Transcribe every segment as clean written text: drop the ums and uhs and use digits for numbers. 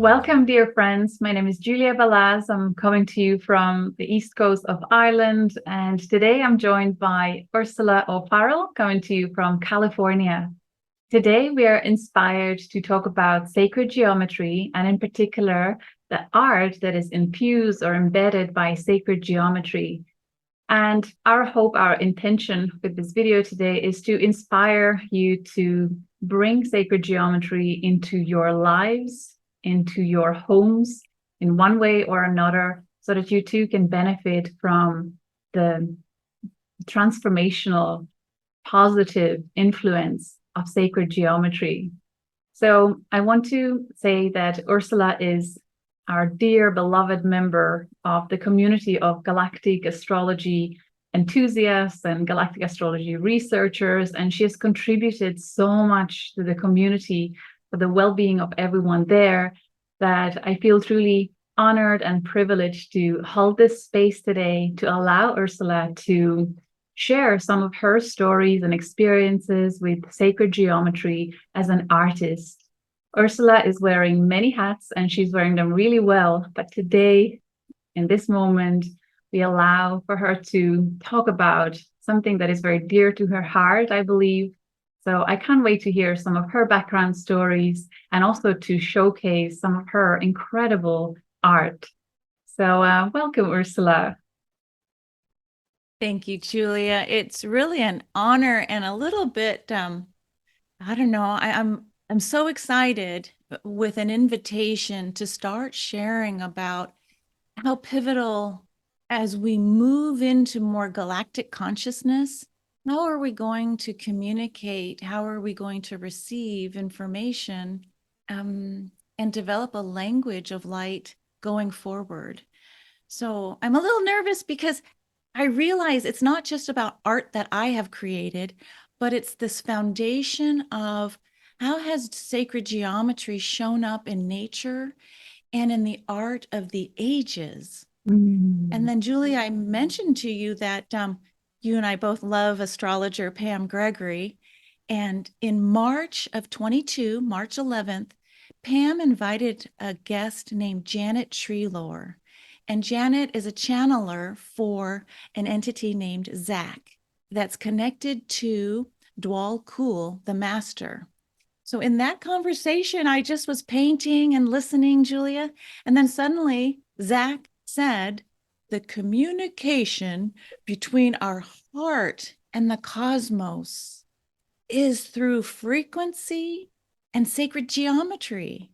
Welcome, dear friends. My name is Julia Balaz. I'm coming to you from the east coast of Ireland, and today I'm joined by Ursula O'Farrell, coming to you from California. Today we are inspired to talk about sacred geometry, and in particular, the art that is infused or embedded by sacred geometry. And our hope, our intention with this video today is to inspire you to bring sacred geometry into your lives, into your homes in one way or another, so that you too can benefit from the transformational, positive influence of sacred geometry. So I want to say that Ursula is our dear beloved member of the community of galactic astrology enthusiasts and galactic astrology researchers, and she has contributed so much to the community for the well-being of everyone there, that I feel truly honored and privileged to hold this space today to allow Ursula to share some of her stories and experiences with sacred geometry as an artist. Ursula is wearing many hats and she's wearing them really well, but today, in this moment, we allow for her to talk about something that is very dear to her heart, I believe. So I can't wait to hear some of her background stories and also to showcase some of her incredible art. So welcome, Ursula. Thank you, Julia. It's really an honor and a little bit, I don't know, I'm so excited with an invitation to start sharing about how pivotal as we move into more galactic consciousness. How are we going to communicate? How are we going to receive information and develop a language of light going forward? So I'm a little nervous because I realize it's not just about art that I have created, but it's this foundation of how has sacred geometry shown up in nature and in the art of the ages. And then, Julie, I mentioned to you that you and I both love astrologer Pam Gregory. And in March of 22, March 11th, Pam invited a guest named Janet Treelor. And Janet is a channeler for an entity named Zach that's connected to Dwal Kul, the master. So in that conversation, I just was painting and listening, Julia. And then suddenly Zach said, the communication between our heart and the cosmos is through frequency and sacred geometry.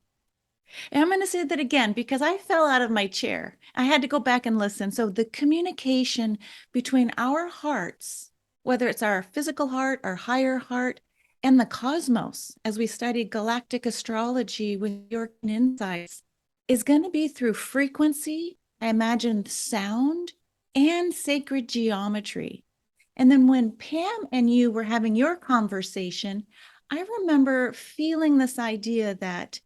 And I'm going to say that again because I fell out of my chair. I had to go back and listen. So the communication between our hearts, whether it's our physical heart, our higher heart, and the cosmos, as we study galactic astrology with your insights, is going to be through frequency, I imagine sound, and sacred geometry. And then when Pam and you were having your conversation, I remember feeling this idea that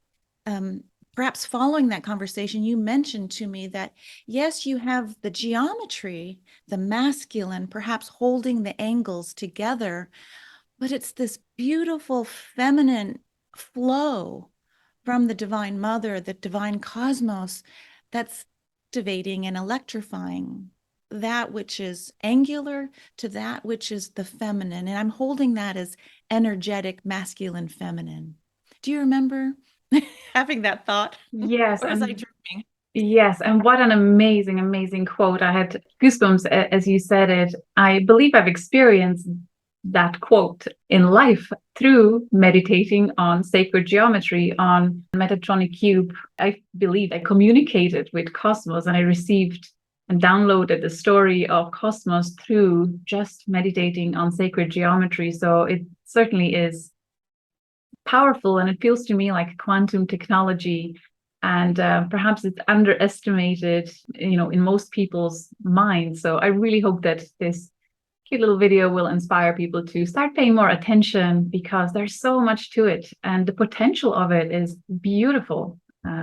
perhaps following that conversation, you mentioned to me that, yes, you have the geometry, the masculine, perhaps holding the angles together, but it's this beautiful feminine flow from the Divine Mother, the divine cosmos, that's activating and electrifying that which is angular to that which is the feminine. And I'm holding that as energetic, masculine, feminine. Do you remember having that thought? Yes, Or was I and dreaming? yes, and what an amazing, amazing quote. I had goosebumps as you said it. I believe I've experienced that quote in life through meditating on sacred geometry, on Metatronic Cube. I believe I communicated with Cosmos and I received and downloaded the story of Cosmos through just meditating on sacred geometry. So it certainly is powerful, and it feels to me like quantum technology, and perhaps it's underestimated, in most people's minds. So I really hope that this cute little video will inspire people to start paying more attention, because there's so much to it and the potential of it is beautiful,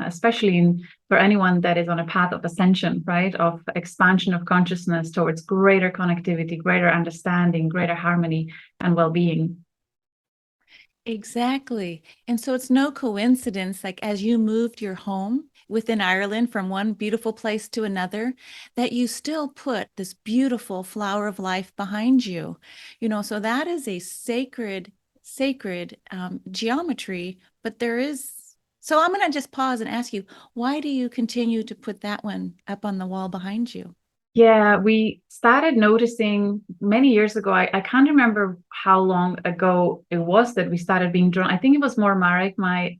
especially for anyone that is on a path of ascension, right, of expansion of consciousness towards greater connectivity, greater understanding, greater harmony and well-being. Exactly. And so it's no coincidence, like as you moved your home within Ireland from one beautiful place to another, that you still put this beautiful flower of life behind you. So that is a sacred geometry, but there is. So I'm going to just pause and ask you, why do you continue to put that one up on the wall behind you? Yeah, we started noticing many years ago. I can't remember how long ago it was that we started being drawn. I think it was more Marek, my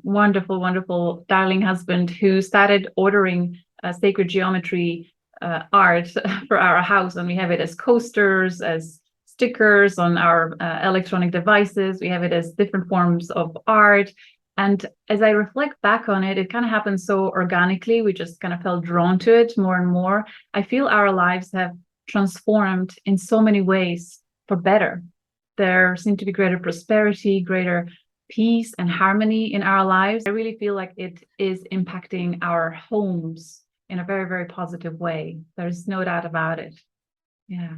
wonderful, wonderful, darling husband, who started ordering sacred geometry art for our house. And we have it as coasters, as stickers on our electronic devices. We have it as different forms of art. And as I reflect back on it, it kind of happened so organically. We just kind of felt drawn to it more and more. I feel our lives have transformed in so many ways for better. There seemed to be greater prosperity, greater peace and harmony in our lives. I really feel like it is impacting our homes in a very, very positive way. There's no doubt about it. Yeah.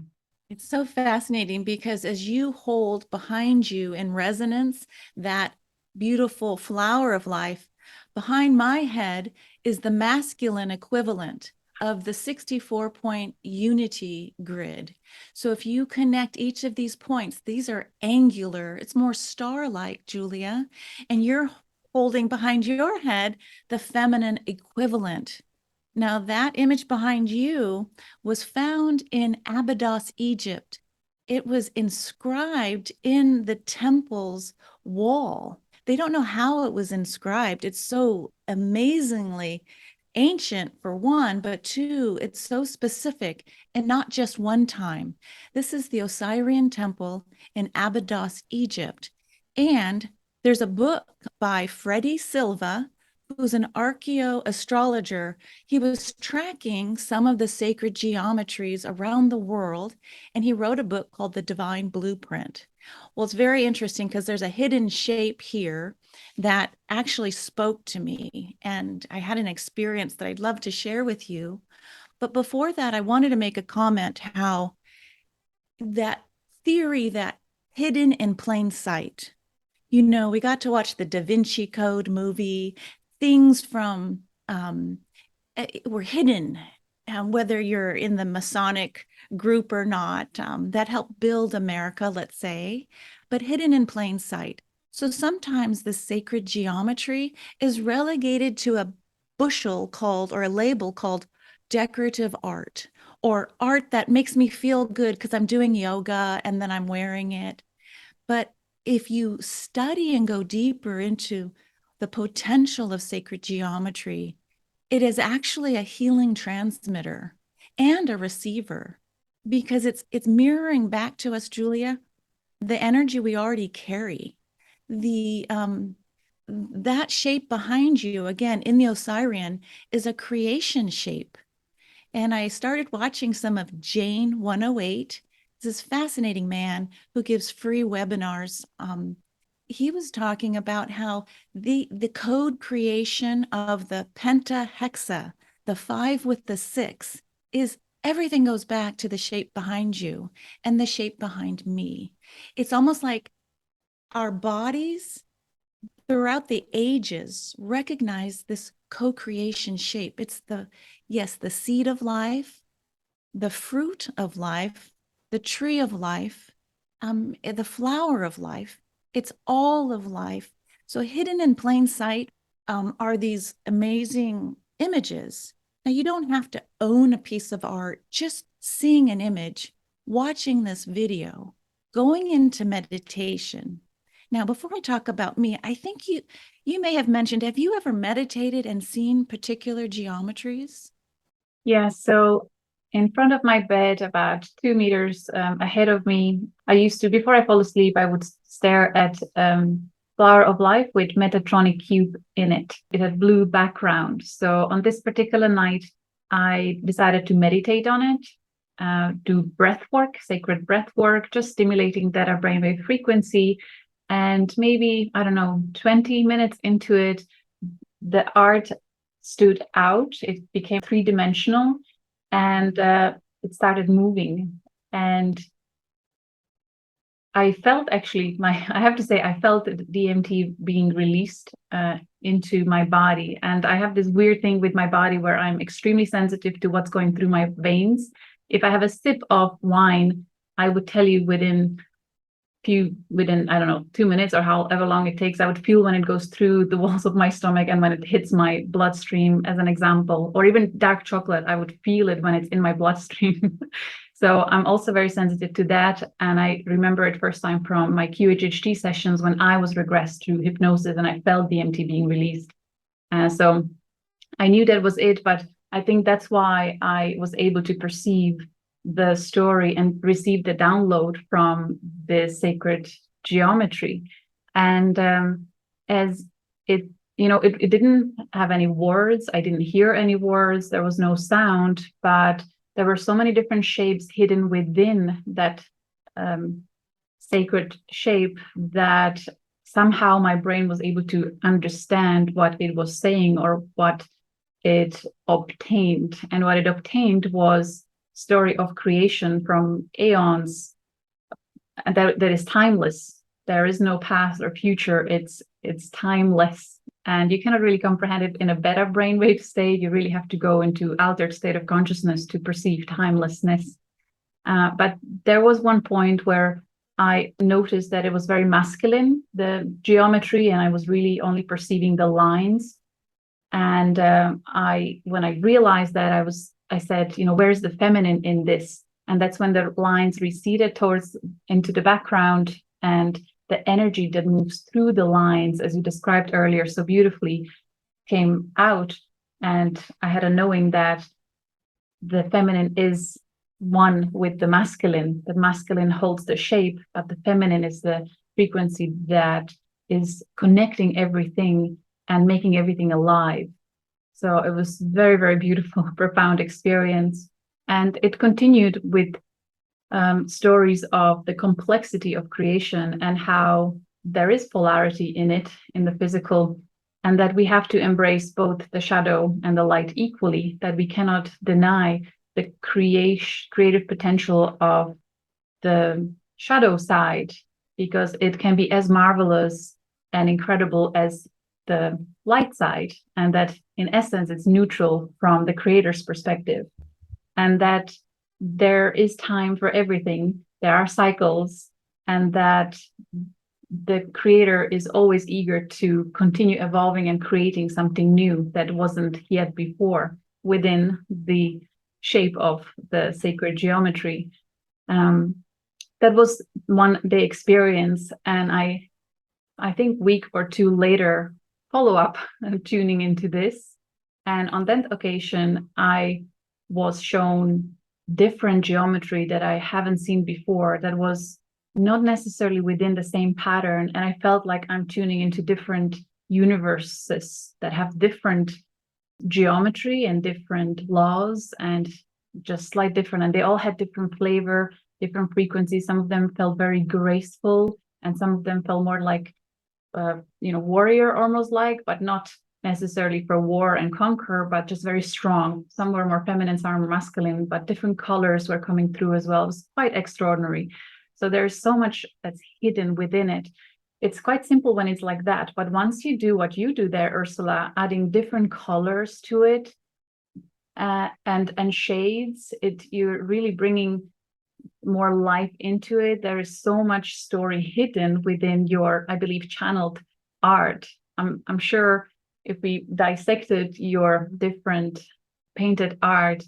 It's so fascinating because as you hold behind you in resonance that beautiful flower of life, behind my head is the masculine equivalent of the 64-point unity grid. So if you connect each of these points, these are angular, it's more star-like, Julia, and you're holding behind your head the feminine equivalent. Now, that image behind you was found in Abydos, Egypt. It was inscribed in the temple's wall. They don't know how it was inscribed. It's so amazingly ancient, for one, but two, it's so specific and not just one time. This is the Osirian temple in Abydos, Egypt. And there's a book by Freddie Silva, who's an archaeoastrologer. He was tracking some of the sacred geometries around the world, and he wrote a book called The Divine Blueprint. Well, it's very interesting because there's a hidden shape here that actually spoke to me, and I had an experience that I'd love to share with you. But before that, I wanted to make a comment how that theory that hidden in plain sight. We got to watch the Da Vinci Code movie. Things from were hidden, whether you're in the Masonic group or not, that helped build America, let's say, but hidden in plain sight. So sometimes the sacred geometry is relegated to a bushel called, or a label called decorative art, or art that makes me feel good because I'm doing yoga and then I'm wearing it. But if you study and go deeper into the potential of sacred geometry, it is actually a healing transmitter and a receiver because it's mirroring back to us, Julia, the energy we already carry. The that shape behind you, again, in the Osirian, is a creation shape. And I started watching some of Jane 108, this fascinating man who gives free webinars. He was talking about how the code creation of the pentahexa, the 5 with the 6, is everything goes back to the shape behind you and the shape behind me. It's almost like our bodies throughout the ages recognize this co-creation shape. It's yes, the seed of life, the fruit of life, the tree of life, the flower of life. It's all of life. So hidden in plain sight are these amazing images. Now, you don't have to own a piece of art, just seeing an image, watching this video, going into meditation. Now, before I talk about me, I think you may have mentioned, have you ever meditated and seen particular geometries? Yeah, so in front of my bed, about 2 meters ahead of me, I used to, before I fall asleep, I would stare at Flower of Life with Metatronic Cube in it. It had blue background. So on this particular night, I decided to meditate on it, do breath work, sacred breath work, just stimulating theta brainwave frequency. And maybe, I don't know, 20 minutes into it, the art stood out. It became three-dimensional, and it started moving. And I felt actually I have to say I felt DMT being released into my body, and I have this weird thing with my body where I'm extremely sensitive to what's going through my veins. If I have a sip of wine, I would tell you within I don't know 2 minutes or however long it takes. I would feel when it goes through the walls of my stomach and when it hits my bloodstream, as an example, or even dark chocolate. I would feel it when it's in my bloodstream. So I'm also very sensitive to that. And I remember it first time from my QHHT sessions when I was regressed through hypnosis and I felt DMT being released. So I knew that was it, but I think that's why I was able to perceive the story and receive the download from the sacred geometry. And as it, it didn't have any words. I didn't hear any words. There was no sound, but there were so many different shapes hidden within that sacred shape that somehow my brain was able to understand what it was saying or what it obtained. And what it obtained was story of creation from aeons that is timeless. There is no past or future. It's timeless. And you cannot really comprehend it in a better brainwave state. You really have to go into altered state of consciousness to perceive timelessness. But there was one point where I noticed that it was very masculine, the geometry, and I was really only perceiving the lines. And when I realized that, I said, where's the feminine in this? And that's when the lines receded into the background, and the energy that moves through the lines, as you described earlier so beautifully, came out. And I had a knowing that the feminine is one with the masculine. The masculine holds the shape, but the feminine is the frequency that is connecting everything and making everything alive. So it was very, very beautiful, profound experience. And it continued with stories of the complexity of creation and how there is polarity in it, in the physical, and that we have to embrace both the shadow and the light equally, that we cannot deny the creative potential of the shadow side, because it can be as marvelous and incredible as the light side, and that in essence it's neutral from the creator's perspective, and that there is time for everything, there are cycles, and that the creator is always eager to continue evolving and creating something new that wasn't yet before within the shape of the sacred geometry. That was one day experience, and I think week or two later, follow up tuning into this. And on that occasion, I was shown different geometry that I haven't seen before, that was not necessarily within the same pattern. And I felt like I'm tuning into different universes that have different geometry and different laws and just slight different. And they all had different flavor, different frequencies. Some of them felt very graceful, and some of them felt more like warrior almost like, but not necessarily for war and conquer, but just very strong. Some were more feminine, some were more masculine, but different colors were coming through as well. It was quite extraordinary. So there's so much that's hidden within it. It's quite simple when it's like that, but once you do what you do there, Ursula, adding different colors to it and shades, you're really bringing more life into it. There is so much story hidden within your, I believe, channeled art. I'm sure if we dissected your different painted art,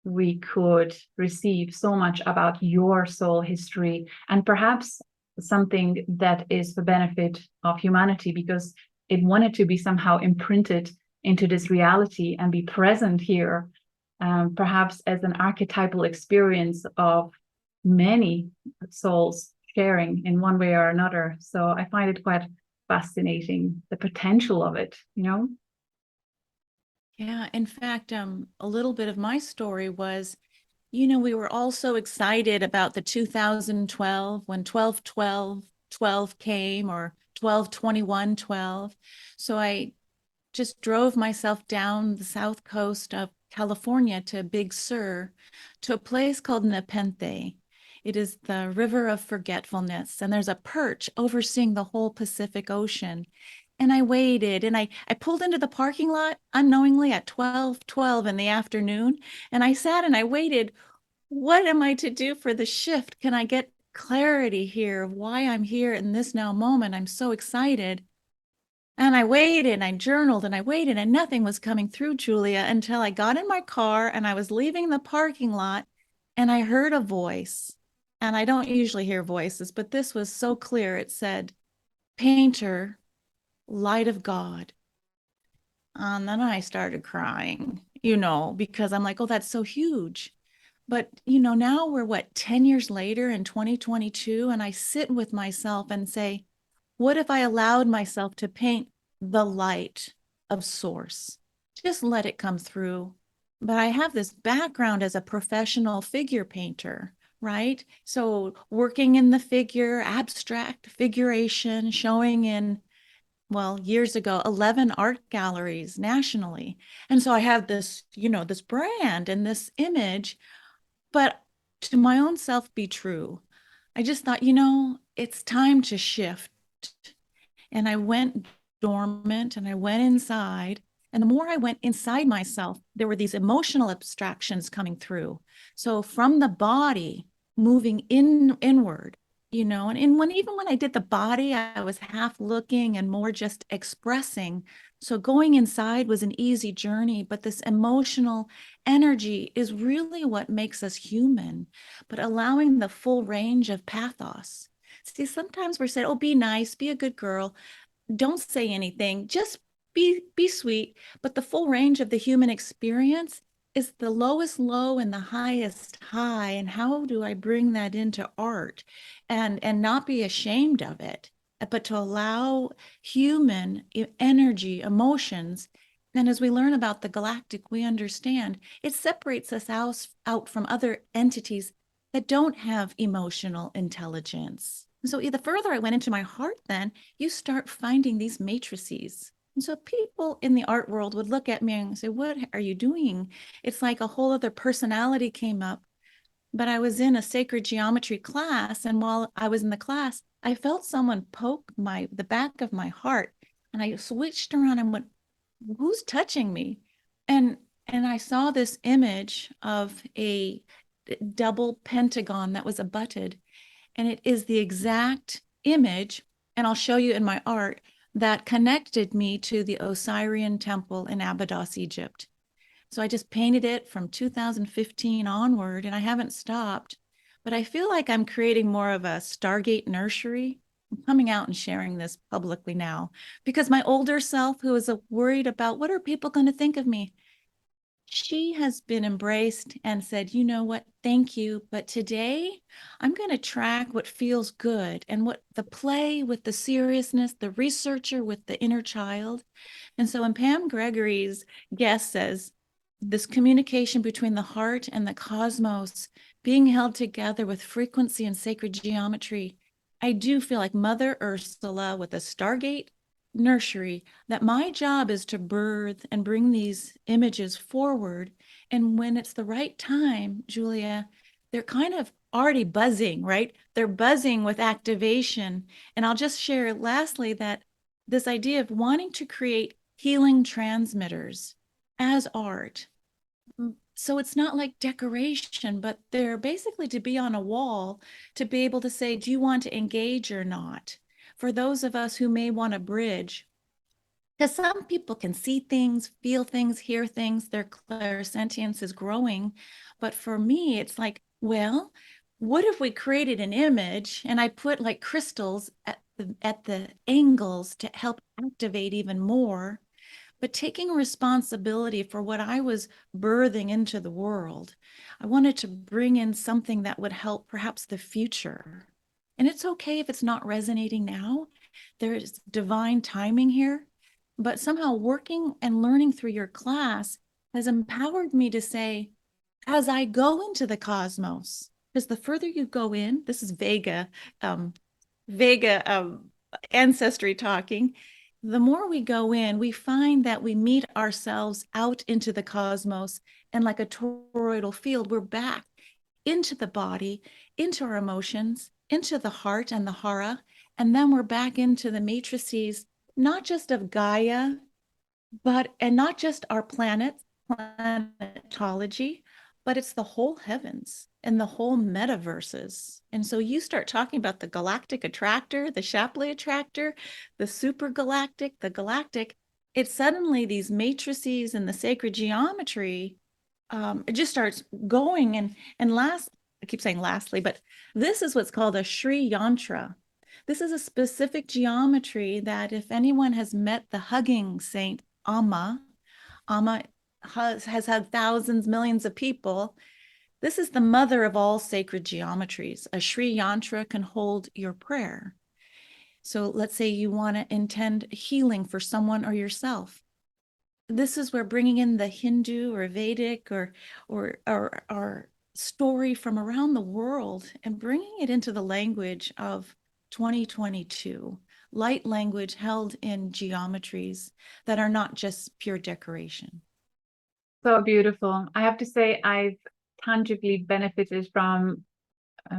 we could receive so much about your soul history, and perhaps something that is for benefit of humanity, because it wanted to be somehow imprinted into this reality and be present here, perhaps as an archetypal experience of many souls sharing in one way or another. So I find it quite fascinating, the potential of it, Yeah, in fact, a little bit of my story was, we were all so excited about the 2012 when 12 came, or 12 So I just drove myself down the south coast of California to Big Sur, to a place called Nepenthe. It is the river of forgetfulness, and there's a perch overseeing the whole Pacific Ocean. And I waited, and I pulled into the parking lot unknowingly at 12:12 in the afternoon, and I sat and I waited. What am I to do for the shift? Can I get clarity here of why I'm here in this now moment? I'm so excited. And I waited and I journaled and I waited, and nothing was coming through, Julia, until I got in my car and I was leaving the parking lot and I heard a voice. And I don't usually hear voices, but this was so clear. It said, "Painter, light of God." And then I started crying, because I'm like, oh, that's so huge. But, now we're what, 10 years later in 2022, and I sit with myself and say, what if I allowed myself to paint the light of source? Just let it come through. But I have this background as a professional figure painter, right? So working in the figure, abstract figuration, showing in, well, years ago, 11 art galleries nationally. And so I have this, this brand and this image, but to my own self be true. I just thought, it's time to shift. And I went dormant and I went inside. And the more I went inside myself, there were these emotional abstractions coming through. So from the body, moving inward, and even when I did the body, I was half looking and more just expressing. So going inside was an easy journey, but this emotional energy is really what makes us human, but allowing the full range of pathos. See, sometimes we're saying, oh, be nice, be a good girl, don't say anything, just be sweet. But the full range of the human experience is the lowest low and the highest high. And how do I bring that into art and not be ashamed of it, but to allow human energy, emotions. And as we learn about the galactic, we understand it separates us out from other entities that don't have emotional intelligence. So the further I went into my heart, then you start finding these matrices. And so people in the art world would look at me and say, what are you doing? It's like a whole other personality came up. But I was in a sacred geometry class, and while I was in the class, I felt someone poke the back of my heart, and I switched around and went, who's touching me? And I saw this image of a double pentagon that was abutted, and it is the exact image, and I'll show you in my art, that connected me to the Osirian temple in Abydos, Egypt. So I just painted it from 2015 onward, and I haven't stopped. But I feel like I'm creating more of a Stargate nursery. I'm coming out and sharing this publicly now because my older self, who was worried about what are people going to think of me, she has been embraced and said, you know what, thank you. But today I'm going to track what feels good and what the play with the seriousness, the researcher with the inner child. And so when Pam Gregory's guest says, this communication between the heart and the cosmos being held together with frequency and sacred geometry, I do feel like Mother Ursula with a Stargate nursery, that my job is to birth and bring these images forward. And when it's the right time, Julia, they're kind of already buzzing, right? They're buzzing with activation. And I'll just share lastly that this idea of wanting to create healing transmitters as art. So it's not like decoration, but they're basically to be on a wall to be able to say, do you want to engage or not? For those of us who may want to bridge, because some people can see things, feel things, hear things, their clairsentience is growing. But for me, it's like, well, what if we created an image and I put like crystals at the angles to help activate even more? But taking responsibility for what I was birthing into the world, I wanted to bring in something that would help perhaps the future. And it's okay if it's not resonating now. There's divine timing here. But somehow working and learning through your class has empowered me to say, as I go into the cosmos, because the further you go in, this is Vega ancestry talking, the more we go in, we find that we meet ourselves out into the cosmos, and like a toroidal field, we're back into the body, into our emotions, into the heart and the hara. And then we're back into the matrices, not just of Gaia, and not just our planet, planetology, but it's the whole heavens and the whole metaverses. And so you start talking about the galactic attractor, the Shapley attractor, the super galactic, the galactic. It's suddenly these matrices and the sacred geometry. It just starts going. And I keep saying lastly, but this is what's called a Sri Yantra. This is a specific geometry that if anyone has met the hugging saint Amma has hugged thousands, millions of people. This is the mother of all sacred geometries. A Sri Yantra can hold your prayer. So let's say you want to intend healing for someone or yourself. This is where bringing in the Hindu or Vedic or story from around the world and bringing it into the language of 2022, light language held in geometries that are not just pure decoration. So beautiful. I have to say, I've tangibly benefited from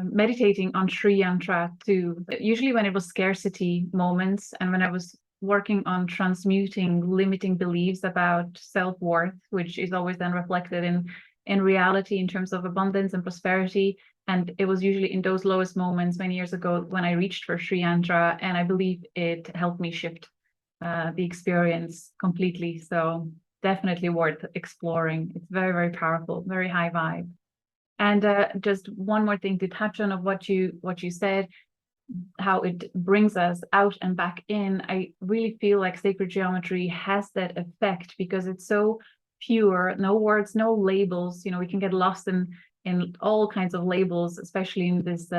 meditating on Sri Yantra too. Usually when it was scarcity moments and when I was working on transmuting limiting beliefs about self-worth, which is always then reflected in reality in terms of abundance and prosperity. And it was usually in those lowest moments many years ago when I reached for Sri Yantra, and I believe it helped me shift the experience completely. So definitely worth exploring. It's very, very powerful, very high vibe. And just one more thing to touch on of what you said, how it brings us out and back in. I really feel like sacred geometry has that effect because it's so pure, no words, no labels. You know, we can get lost in all kinds of labels, especially in this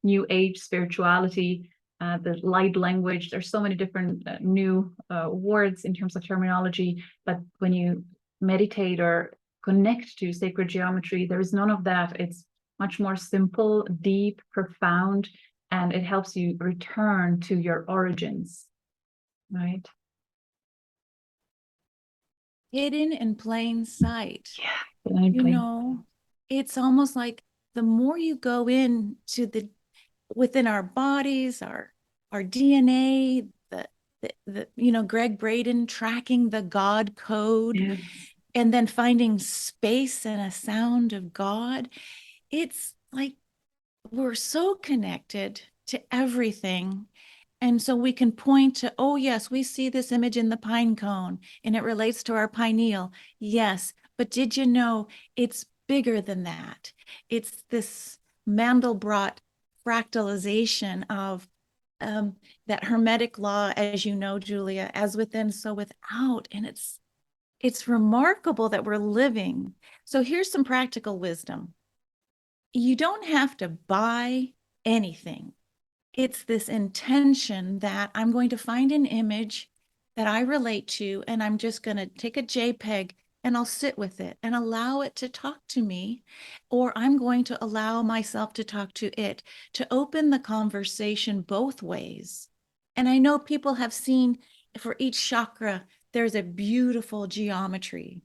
new age spirituality, the light language. There's so many different new words in terms of terminology, but when you meditate or connect to sacred geometry, there is none of that. It's much more simple, deep, profound, and it helps you return to your origins, right? Hidden in plain sight. Yeah, you know, it's almost like the more you go into within our bodies, our DNA, the Greg Braden tracking the God code, yes. and then finding space and a sound of God. It's like we're so connected to everything. And so we can point to, oh, yes, we see this image in the pine cone and it relates to our pineal. Yes, but did you know it's bigger than that? It's this Mandelbrot fractalization of that hermetic law, as you know, Julia, as within, so without. And it's remarkable that we're living. So here's some practical wisdom. You don't have to buy anything. It's this intention that I'm going to find an image that I relate to, and I'm just going to take a JPEG and I'll sit with it and allow it to talk to me, or I'm going to allow myself to talk to it, to open the conversation both ways. And I know people have seen for each chakra, there's a beautiful geometry.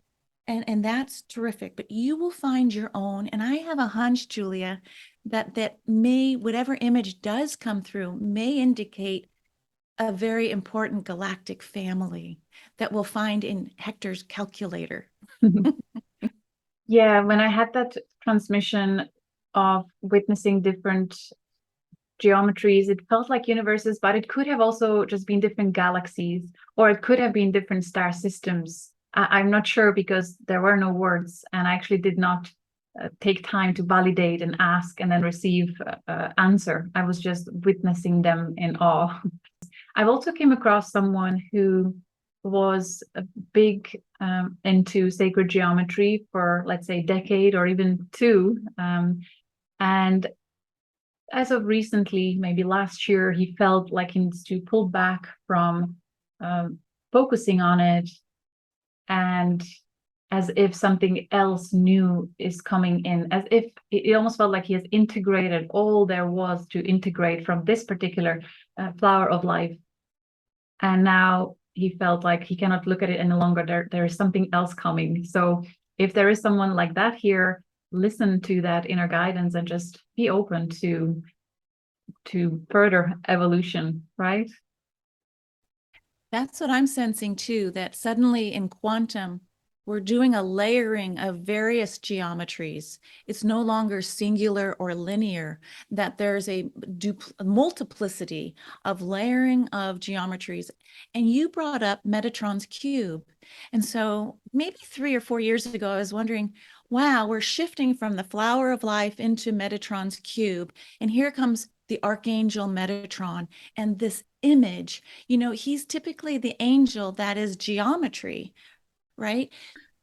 And that's terrific, but you will find your own. And I have a hunch, Julia, that may, whatever image does come through, may indicate a very important galactic family that we'll find in Hector's calculator. Yeah, when I had that transmission of witnessing different geometries, it felt like universes, but it could have also just been different galaxies, or it could have been different star systems. I'm not sure because there were no words, and I actually did not take time to validate and ask and then receive answer. I was just witnessing them in awe. I've also came across someone who was a big into sacred geometry for, let's say, a decade or even two. And as of recently, maybe last year, he felt like he needs to pull back from focusing on it, and as if something else new is coming in, as if it almost felt like he has integrated all there was to integrate from this particular flower of life. And now he felt like he cannot look at it any longer. There is something else coming. So if there is someone like that here, listen to that inner guidance and just be open to further evolution, right? That's what I'm sensing too, that suddenly in quantum, we're doing a layering of various geometries. It's no longer singular or linear, that there's a multiplicity of layering of geometries. And you brought up Metatron's cube. And so maybe 3 or 4 years ago, I was wondering, wow, we're shifting from the flower of life into Metatron's cube. And here comes the Archangel Metatron and this image. He's typically the angel that is geometry, right?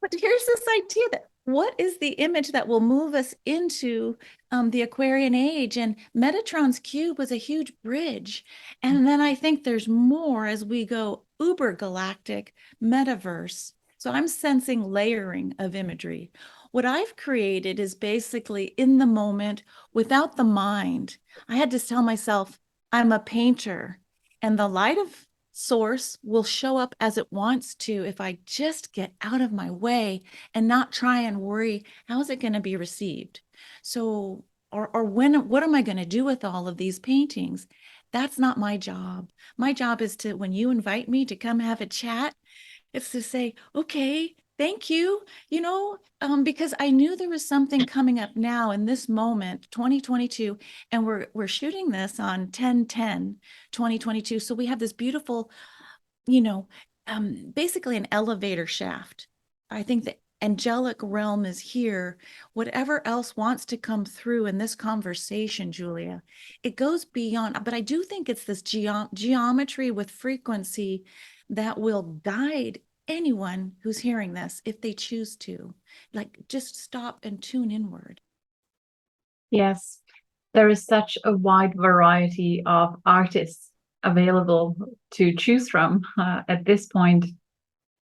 But here's this idea that what is the image that will move us into the Aquarian age? And Metatron's cube was a huge bridge. And then I think there's more as we go uber galactic metaverse. So I'm sensing layering of imagery. What I've created is basically in the moment without the mind. I had to tell myself, I'm a painter, and the light of source will show up as it wants to if I just get out of my way and not try and worry, how is it going to be received? So, or what am I going to do with all of these paintings? That's not my job. My job is to, when you invite me to come have a chat, it's to say, okay, thank you, because I knew there was something coming up now in this moment, 2022, and we're shooting this on 10/10/2022. So we have this beautiful, you know, basically an elevator shaft. I think the angelic realm is here. Whatever else wants to come through in this conversation, Julia, it goes beyond, but I do think it's this geometry with frequency that will guide anyone who's hearing this if they choose to, like, just stop and tune inward. Yes, there is such a wide variety of artists available to choose from. At this point,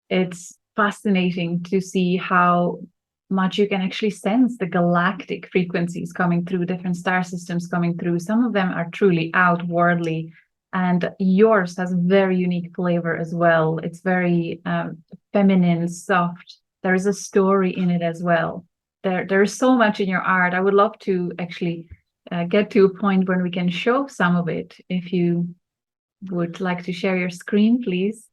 it's fascinating to see how much you can actually sense the galactic frequencies coming through, different star systems coming through. Some of them are truly outwardly, and yours has very unique flavor as well. It's very feminine, soft. There is a story in it as well. There is so much in your art. I would love to actually get to a point when we can show some of it. If you would like to share your screen, please.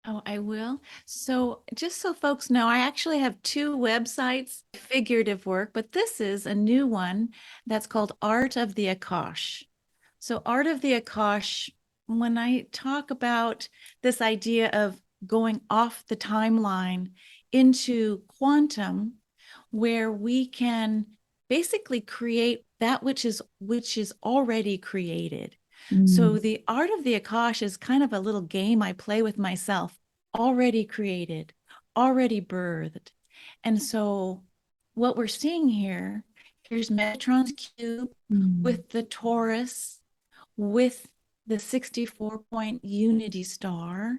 Oh, I will. So just so folks know, I actually have two websites, figurative work, but this is a new one that's called Art of the Akash. So Art of the Akash, when I talk about this idea of going off the timeline into quantum, where we can basically create that which is already created. So the Art of the Akash is kind of a little game I play with myself, already created, already birthed. And so what we're seeing here, here's Metatron's cube with the Taurus, with the 64-point unity star.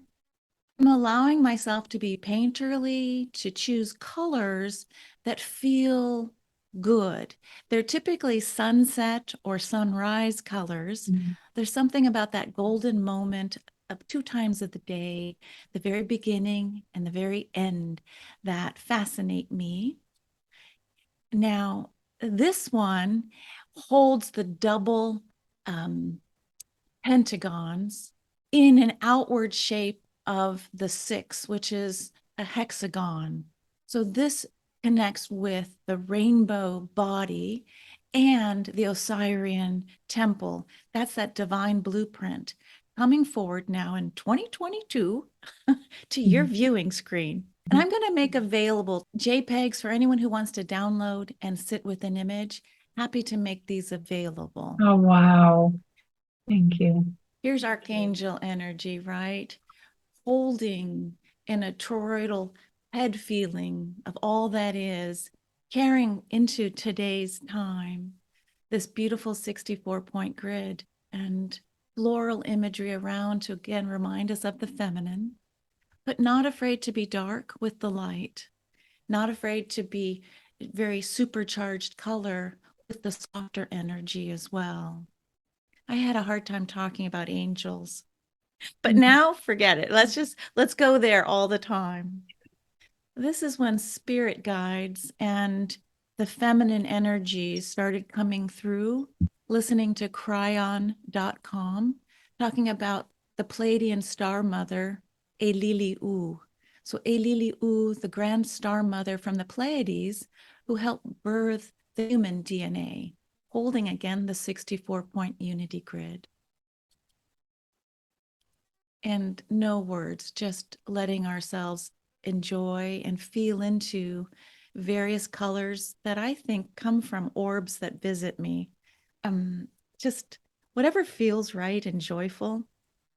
I'm allowing myself to be painterly, to choose colors that feel good. They're typically sunset or sunrise colors. There's something about that golden moment of 2 times of the day, the very beginning and the very end, that fascinate me. Now, this one holds the double pentagons in an outward shape of the 6, which is a hexagon. So this connects with the rainbow body and the Osirian temple. That's that divine blueprint coming forward now in 2022 to your viewing screen. And I'm going to make available JPEGs for anyone who wants to download and sit with an image. Happy to make these available. Oh, wow. Thank you. Here's archangel energy, right? Holding in a toroidal head feeling of all that is, carrying into today's time, this beautiful 64-point grid and floral imagery around to again remind us of the feminine, but not afraid to be dark with the light, not afraid to be very supercharged color with the softer energy as well. I had a hard time talking about angels, but now forget it. Let's go there all the time. This is when spirit guides and the feminine energies started coming through, listening to cryon.com, talking about the Pleiadian star mother, Elili-U. So Elili-U, the grand star mother from the Pleiades, who helped birth the human DNA, holding again the 64-point unity grid. And no words, just letting ourselves enjoy and feel into various colors that I think come from orbs that visit me. Just whatever feels right and joyful.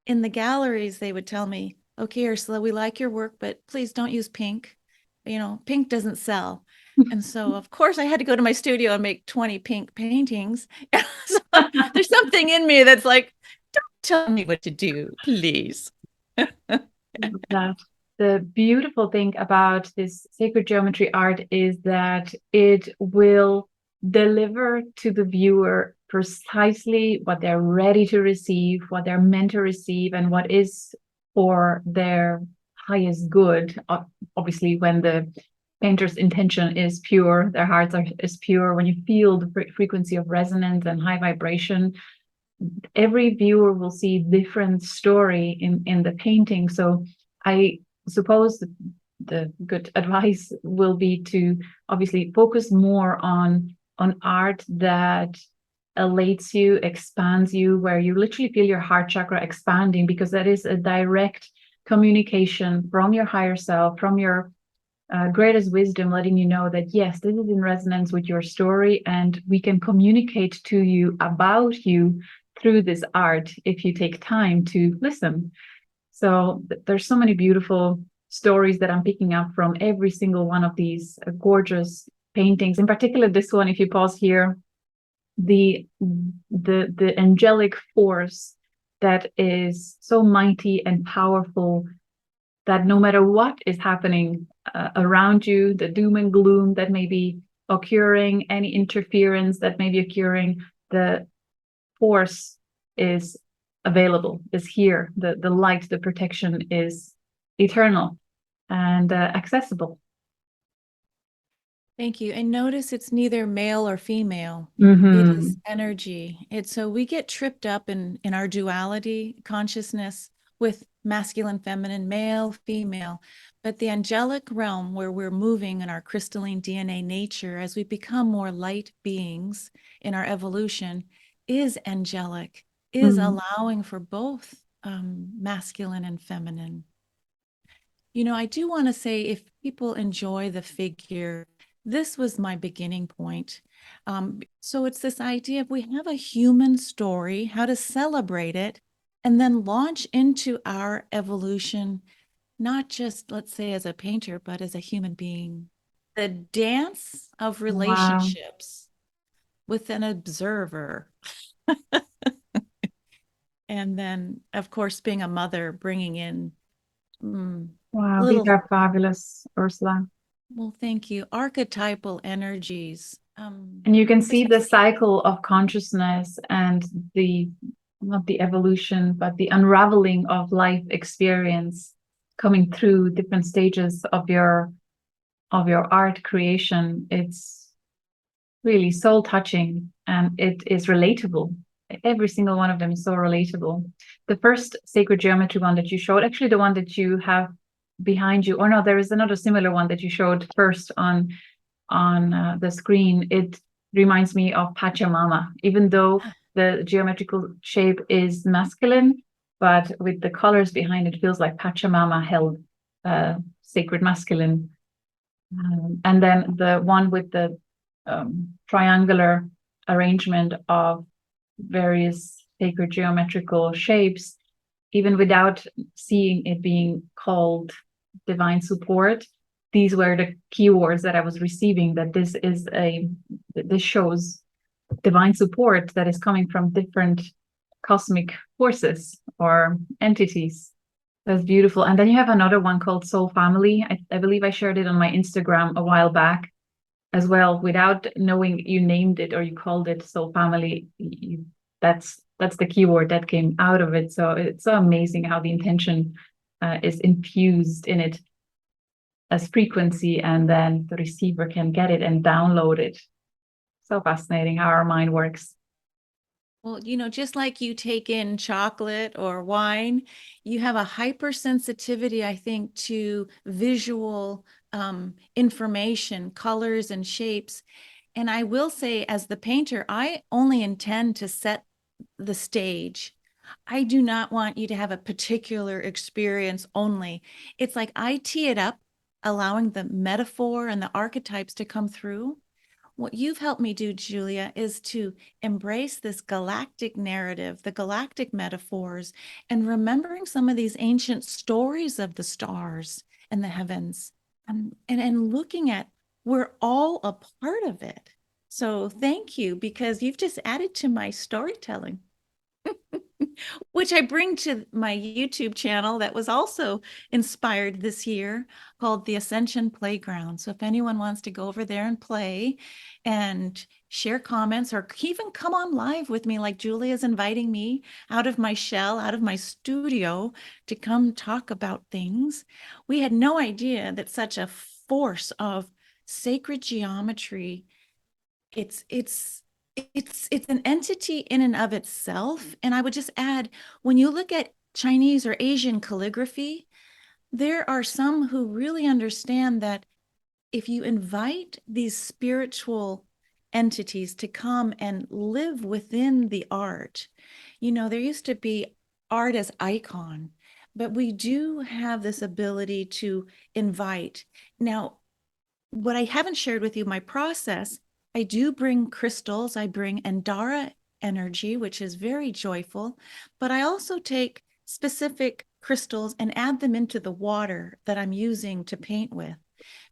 In the galleries, they would tell me, okay, Ursula, we like your work, but please don't use pink. You know, pink doesn't sell. And so, of course, I had to go to my studio and make 20 pink paintings. So there's something in me that's like, don't tell me what to do, please. That the beautiful thing about this sacred geometry art is that it will deliver to the viewer precisely what they're ready to receive, what they're meant to receive, and what is for their highest good. Obviously, when the painter's intention is pure, their hearts is pure, when you feel the frequency of resonance and high vibration, every viewer will see different story in the painting. So I suppose the good advice will be to obviously focus more on art that elates you, expands you, where you literally feel your heart chakra expanding, because that is a direct communication from your higher self, from your greatest wisdom, letting you know that yes, this is in resonance with your story, and we can communicate to you about you through this art if you take time to listen. So there's so many beautiful stories that I'm picking up from every single one of these gorgeous paintings. In particular, this one, if you pause here, the angelic force that is so mighty and powerful that no matter what is happening around you, the doom and gloom that may be occurring, any interference that may be occurring, the force is available, is here. The light, the protection is eternal and accessible. Thank you. And notice it's neither male or female. Mm-hmm. It is energy. It's so we get tripped up in our duality consciousness with masculine, feminine, male, female. But the angelic realm where we're moving in our crystalline DNA nature as we become more light beings in our evolution is angelic, is allowing for both masculine and feminine. You know, I do want to say if people enjoy the figure, this was my beginning point. So it's this idea of we have a human story, how to celebrate it, and then launch into our evolution, not just, let's say, as a painter, but as a human being. The dance of relationships with an observer. And then, of course, being a mother, bringing in Wow, these are fabulous, Ursula. Well, thank you. Archetypal energies. And you can see the cycle of consciousness and not the evolution, but the unraveling of life experience coming through different stages of your art creation. It's really soul touching, and it is relatable. Every single one of them is so relatable. The first sacred geometry one that you showed, actually the one that you have behind you, or no, there is another similar one that you showed first on the screen. It reminds me of Pachamama, even though the geometrical shape is masculine, but with the colors behind it feels like Pachamama held sacred masculine. And then the one with the triangular arrangement of various sacred geometrical shapes, even without seeing it being called divine support, these were the keywords that I was receiving, that this shows divine support that is coming from different cosmic forces or entities. That's beautiful. And then you have another one called Soul Family. I believe I shared it on my Instagram a while back as well, without knowing you named it or you called it Soul Family. That's the keyword that came out of it. So it's so amazing how the intention is infused in it. as frequency, and then the receiver can get it and download it. So fascinating how our mind works. Well, just like you take in chocolate or wine, you have a hypersensitivity, I think, to visual information, colors and shapes. And I will say, as the painter, I only intend to set the stage. I do not want you to have a particular experience only. It's like I tee it up, allowing the metaphor and the archetypes to come through. What you've helped me do, Julia, is to embrace this galactic narrative, the galactic metaphors, and remembering some of these ancient stories of the stars and the heavens, and looking at we're all a part of it. So thank you, because you've just added to my storytelling, which I bring to my YouTube channel that was also inspired this year, called the Ascension Playground. So if anyone wants to go over there and play and share comments, or even come on live with me, like Julia's inviting me out of my shell, out of my studio, to come talk about things. We had no idea that such a force of sacred geometry, it's an entity in and of itself. And I would just add, when you look at Chinese or Asian calligraphy, there are some who really understand that if you invite these spiritual entities to come and live within the art, there used to be art as icon, but we do have this ability to invite. Now, what I haven't shared with you, my process, I do bring crystals. I bring Andara energy, which is very joyful, but I also take specific crystals and add them into the water that I'm using to paint with.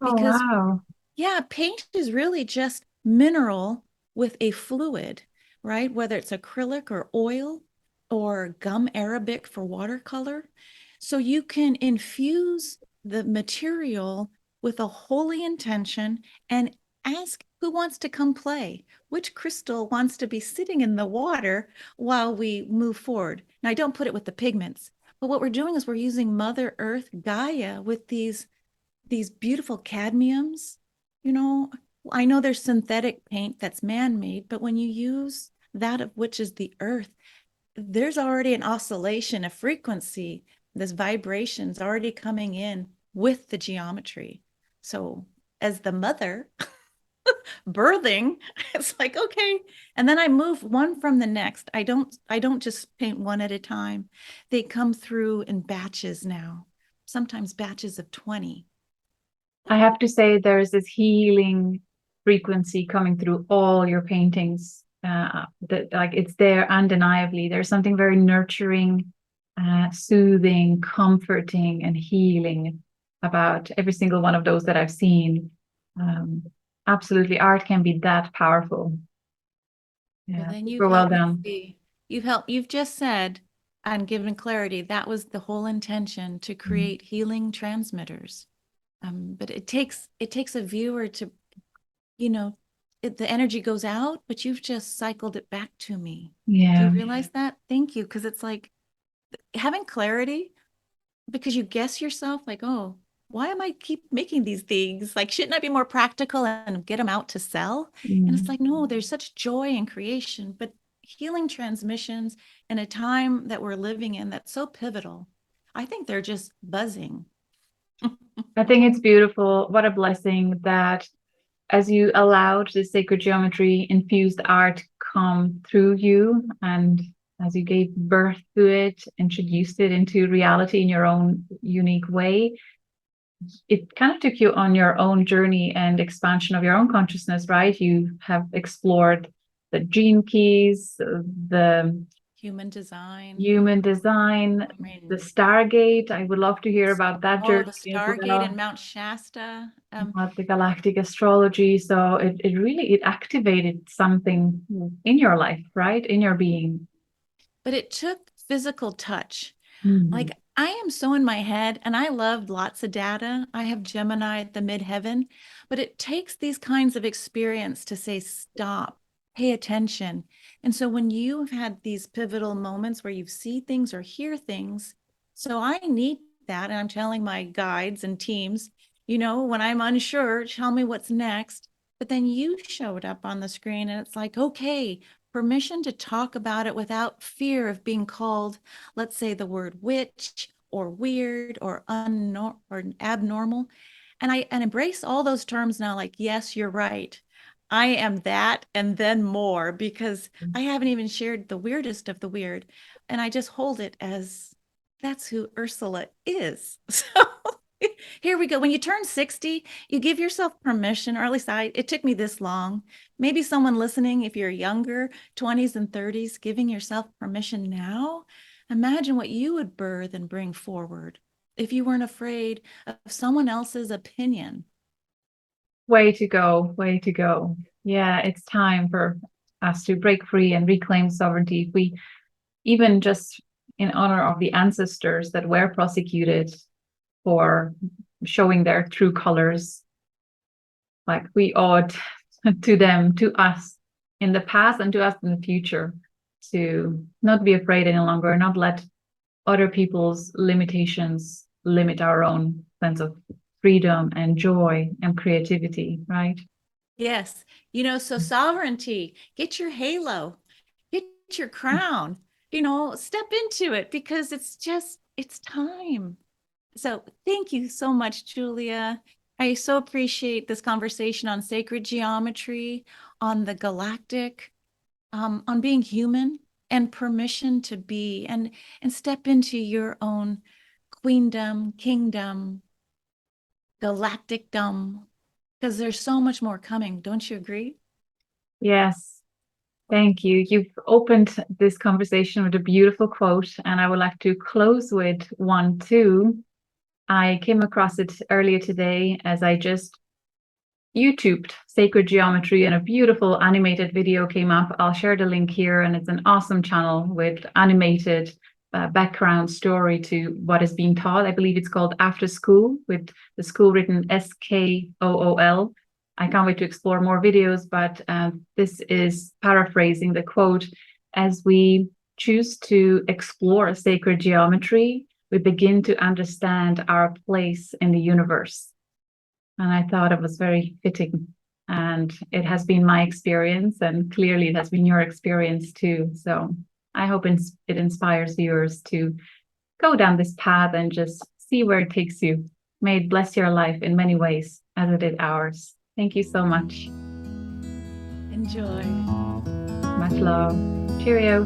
Oh, Because, wow. yeah, paint is really just mineral with a fluid, right? Whether it's acrylic or oil or gum arabic for watercolor. So you can infuse the material with a holy intention and ask who wants to come play, which crystal wants to be sitting in the water while we move forward. Now, I don't put it with the pigments, but what we're doing is we're using Mother Earth, Gaia, with these beautiful cadmiums. You know, I know there's synthetic paint that's man-made, but when you use that of which is the earth, there's already an oscillation, a frequency, this vibration's already coming in with the geometry. So as the mother birthing, it's like, okay. And then I move one from the next. I don't just paint one at a time. They come through in batches now, sometimes batches of 20. I have to say, there's this healing frequency coming through all your paintings. That, like, it's there undeniably. There's something very nurturing, soothing, comforting, and healing about every single one of those that I've seen. Um, Absolutely, art can be that powerful. Well, Yeah, then you've super well helped me done. see. You've just said and given clarity. That was the whole intention, to create healing transmitters. But it takes a viewer to, you know, the energy goes out, but you've just cycled it back to me. Do you Yeah. realize that? Thank you. Because it's like having clarity, because you guess yourself like, oh, why am I keep making these things? Like, shouldn't I be more practical and get them out to sell? And it's like, no, there's such joy in creation, but healing transmissions in a time that we're living in that's so pivotal. I think they're just buzzing. I think it's beautiful. What a blessing that as you allowed the sacred geometry infused art come through you, and as you gave birth to it, introduced it into reality in your own unique way, it kind of took you on your own journey and expansion of your own consciousness, right? You have explored the gene keys, the Human design. human design, I the mean, Stargate. I would love to hear about that oh, the journey as Stargate and well, Mount Shasta. about the galactic astrology. So it really it activated something in your life, right? In your being. But it took physical touch. Mhm. Like, I am so in my head, and I love lots of data. I have Gemini at the midheaven, but it takes these kinds of experience to say, stop, pay attention. And so when you have had these pivotal moments where you see things or hear things, so I need that. And I'm telling my guides and teams, when I'm unsure, tell me what's next. But then you showed up on the screen and it's like, okay, permission to talk about it without fear of being called, let's say the word witch or weird or or abnormal. And I embrace all those terms now, like, yes, you're right. I am that and then more, because I haven't even shared the weirdest of the weird. And I just hold it as that's who Ursula is. So here we go. When you turn 60, you give yourself permission, or at least it took me this long. Maybe someone listening, if you're younger, 20s and 30s, giving yourself permission now. Imagine what you would birth and bring forward if you weren't afraid of someone else's opinion. Way to go, way to go. Yeah, it's time for us to break free and reclaim sovereignty. If we, even just in honor of the ancestors that were prosecuted for showing their true colors, like we ought to them, to us in the past and to us in the future, to not be afraid any longer, not let other people's limitations limit our own sense of freedom and joy and creativity, right? Yes. So sovereignty, get your halo, get your crown, step into it, because it's time. So thank you so much, Julia. I so appreciate this conversation on sacred geometry, on the galactic, on being human and permission to be and step into your own queendom, kingdom, galacticdom, because there's so much more coming. Don't you agree? Yes, thank you. You've opened this conversation with a beautiful quote, and I would like to close with one too. I came across it earlier today as I just YouTubed sacred geometry, and a beautiful animated video came up. I'll share the link here, and it's an awesome channel with animated background story to what is being taught. I believe it's called After School, with the school written SKOOL. I can't wait to explore more videos, but this is paraphrasing the quote. As we choose to explore sacred geometry, we begin to understand our place in the universe. And I thought it was very fitting. And it has been my experience, and clearly it has been your experience too. So I hope it inspires viewers to go down this path and just see where it takes you. May it bless your life in many ways as it did ours. Thank you so much. Enjoy. Much love. Cheerio.